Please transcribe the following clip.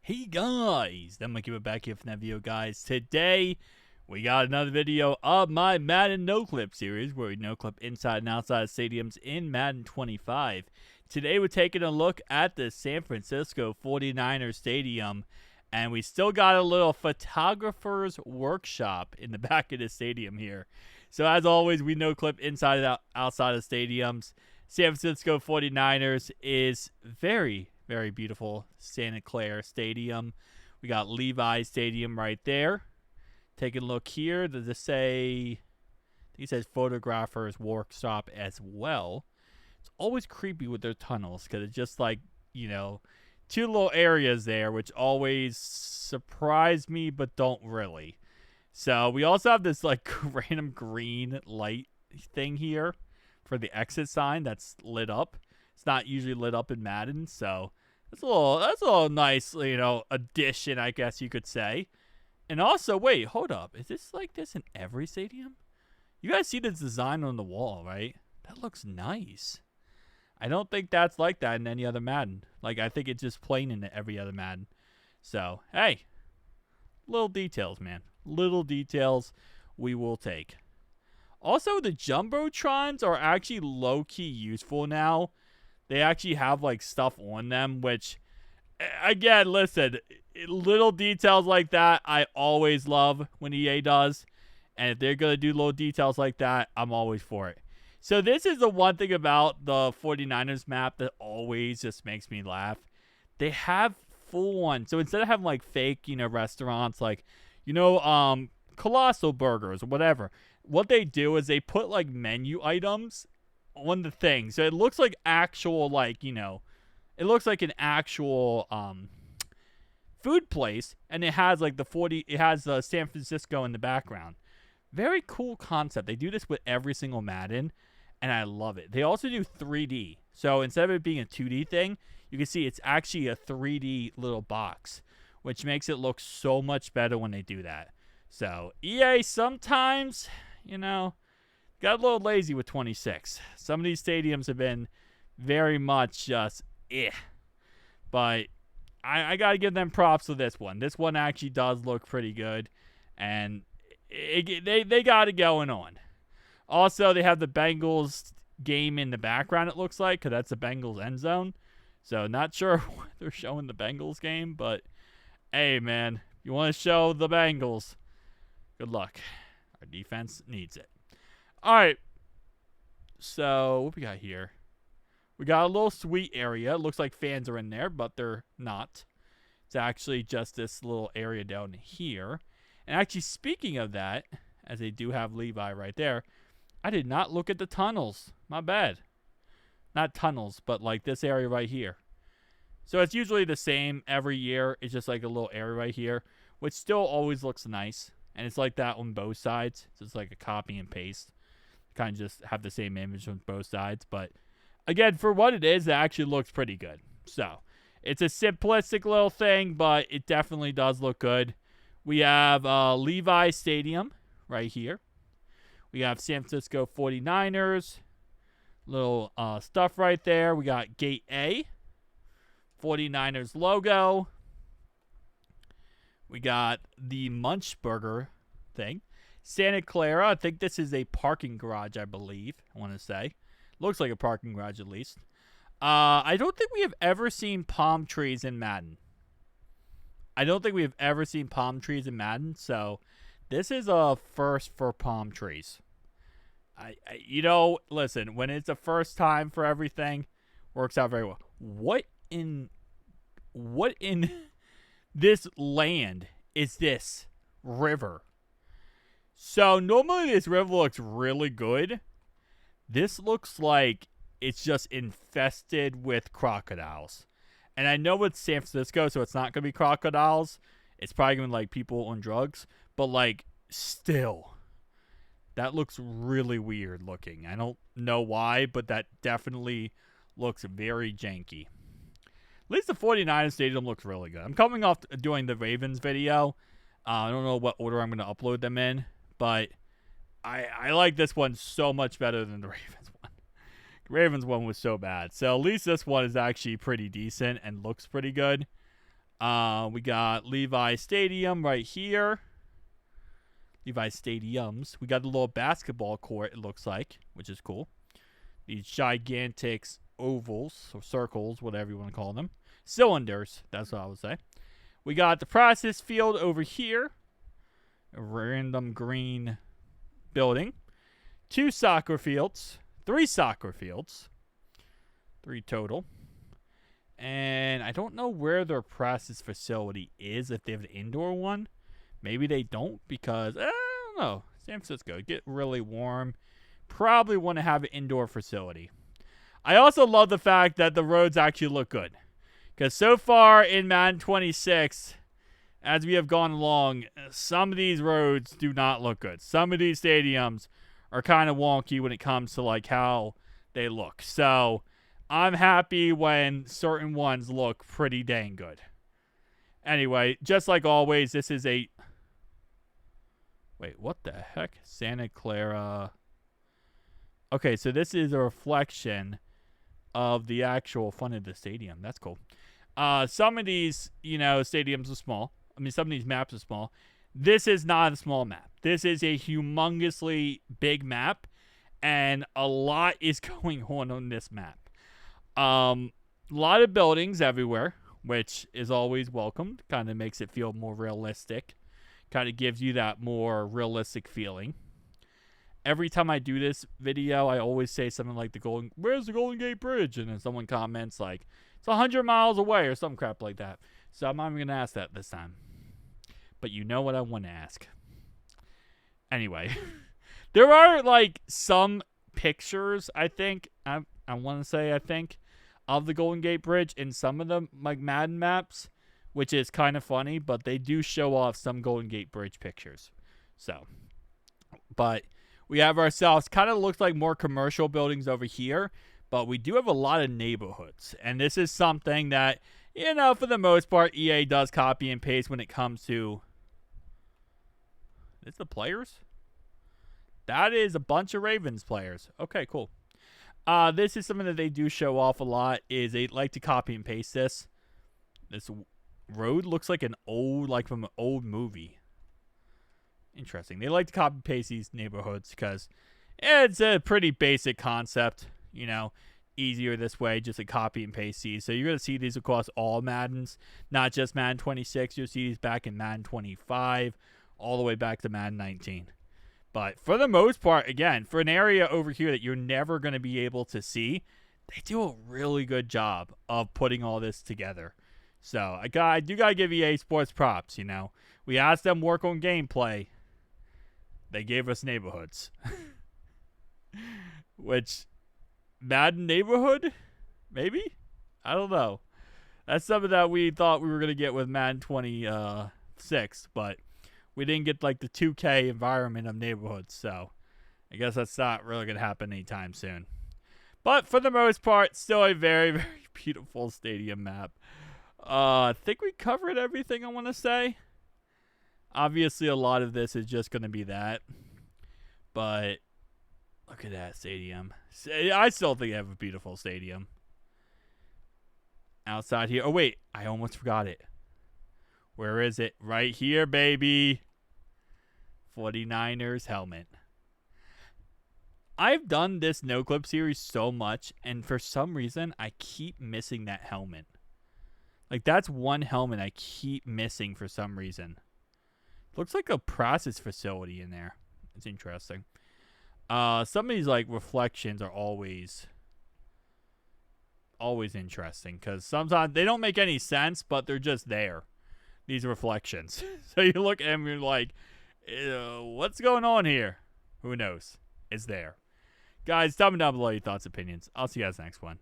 Hey guys, I'm gonna give it back here for that video, guys. Today, we got another video of my Madden Noclipped series, where we noclip inside and outside of stadiums in Madden 25. Today, we're taking a look at the San Francisco 49ers Stadium, and we still got a little photographer's workshop in the back of the stadium here. So, as always, we noclip inside and outside of stadiums. San Francisco 49ers is very beautiful Santa Clara Stadium. We got Levi Stadium right there. Taking a look here. Does it say, I think it says photographer's workshop as well. It's always creepy with their tunnels because it's just like, two little areas there, which always surprise me but don't really. So we also have this like random green light thing here for the exit sign that's lit up. It's not usually lit up in Madden, so that's a little nice, addition, I guess you could say. And also, wait, hold up. Is this like this in every stadium? You guys see the design on the wall, right? That looks nice. I don't think that's like that in any other Madden. Like, I think it's just plain in every other Madden. So, hey, little details, man. Little details we will take. Also, the Jumbotrons are actually low-key useful now. They actually have, like, stuff on them, which, again, listen, little details like that, I always love when EA does. And if they're going to do little details like that, I'm always for it. So this is the one thing about the 49ers map that always just makes me laugh. They have full-on, so instead of having, like, fake, restaurants, like, Colossal Burgers or whatever, what they do is they put, like, menu items on the thing. So it looks like actual, like, it looks like an actual food place, and it has like it has San Francisco in the background. Very cool concept. They do this with every single Madden, and I love it. They also do 3D. So instead of it being a 2D thing, you can see it's actually a 3D little box, which makes it look so much better when they do that. So EA sometimes, got a little lazy with 26. Some of these stadiums have been very much just But I got to give them props to this one. This one actually does look pretty good. And they got it going on. Also, they have the Bengals game in the background, it looks like, because that's the Bengals end zone. So, not sure why they're showing the Bengals game. But, hey, man, if you want to show the Bengals, good luck. Our defense needs it. All right. So, what we got here? We got a little suite area. It looks like fans are in there, but they're not. It's actually just this little area down here. And actually, speaking of that, as they do have Levi right there, I did not look at the tunnels. My bad. Not tunnels, but like this area right here. So it's usually the same every year. It's just like a little area right here, which still always looks nice. And it's like that on both sides. So it's like a copy and paste. Kind of just have the same image on both sides. But again, for what it is, it actually looks pretty good. So it's a simplistic little thing, but it definitely does look good. We have Levi Stadium right here. We have San Francisco 49ers. Little stuff right there. We got Gate A. 49ers logo. We got the Munch Burger thing. Santa Clara. I think this is a parking garage, I believe. I want to say. Looks like a parking garage at least. I don't think we have ever seen palm trees in Madden. So this is a first for palm trees. Listen, when it's a first time for everything, works out very well. What in this land is this river? So normally this river looks really good. This looks like it's just infested with crocodiles. And I know it's San Francisco, so it's not going to be crocodiles. It's probably going to be like people on drugs. But like, still, that looks really weird looking. I don't know why, but that definitely looks very janky. At least the 49ers Stadium looks really good. I'm coming off doing the Ravens video. I don't know what order I'm going to upload them in, but I like this one so much better than the Ravens one. The Ravens one was so bad. So at least this one is actually pretty decent and looks pretty good. We got Levi Stadium right here. Levi Stadiums. We got the little basketball court, it looks like, which is cool. These gigantic ovals or circles, whatever you want to call them. Cylinders, that's what I would say. We got the practice field over here. A random green building. 2 soccer fields. 3 soccer fields. 3 total. And I don't know where their practice facility is, if they have an indoor one. Maybe they don't because, I don't know. San Francisco, get really warm. Probably want to have an indoor facility. I also love the fact that the roads actually look good. Because so far in Madden 26, as we have gone along, some of these roads do not look good. Some of these stadiums are kind of wonky when it comes to like how they look. So I'm happy when certain ones look pretty dang good. Anyway, just like always, this is a... Wait, what the heck? Santa Clara... Okay, so this is a reflection of the actual front of the stadium. That's cool. Some of these, stadiums are small. I mean, some of these maps are small. This is not a small map. This is a humongously big map, and a lot is going on this map. A lot of buildings everywhere, which is always welcomed. Kind of makes it feel more realistic. Kind of gives you that more realistic feeling. Every time I do this video, I always say something like where's the Golden Gate Bridge? And then someone comments like, it's 100 miles away or some crap like that. So I'm not even going to ask that this time. But you know what I want to ask. Anyway, there are like some pictures, I think, I want to say, of the Golden Gate Bridge in some of the like Madden maps, which is kind of funny, but they do show off some Golden Gate Bridge pictures. So, but we have ourselves, kind of looks like more commercial buildings over here, but we do have a lot of neighborhoods. And this is something that, for the most part, EA does copy and paste when it comes to... Is the players? That is a bunch of Ravens players. Okay, cool. This is something that they do show off a lot, is they like to copy and paste this. This road looks like from an old movie. Interesting. They like to copy and paste these neighborhoods because it's a pretty basic concept. Easier this way, just to copy and paste these. So you're going to see these across all Maddens, not just Madden 26. You'll see these back in Madden 25, all the way back to Madden 19. But for the most part, again, for an area over here that you're never going to be able to see, they do a really good job of putting all this together. So I do got to give EA Sports props, We asked them work on gameplay. They gave us neighborhoods. Which, Madden neighborhood? Maybe? I don't know. That's something that we thought we were going to get with Madden 26, but we didn't get like the 2K environment of neighborhoods, so I guess that's not really going to happen anytime soon. But for the most part, still a very, very beautiful stadium map. I think we covered everything I want to say. Obviously, a lot of this is just going to be that. But look at that stadium. I still think they have a beautiful stadium. Outside here. Oh, wait. I almost forgot it. Where is it? Right here, baby. 49ers helmet. I've done this Noclipped series so much, and for some reason, I keep missing that helmet. Like, that's one helmet I keep missing for some reason. Looks like a process facility in there. It's interesting. Some of these, like, reflections are always interesting, because sometimes they don't make any sense, but they're just there. These reflections. So you look at them and you're like, what's going on here? Who knows? It's there. Guys, tell me down below your thoughts, opinions. I'll see you guys next one.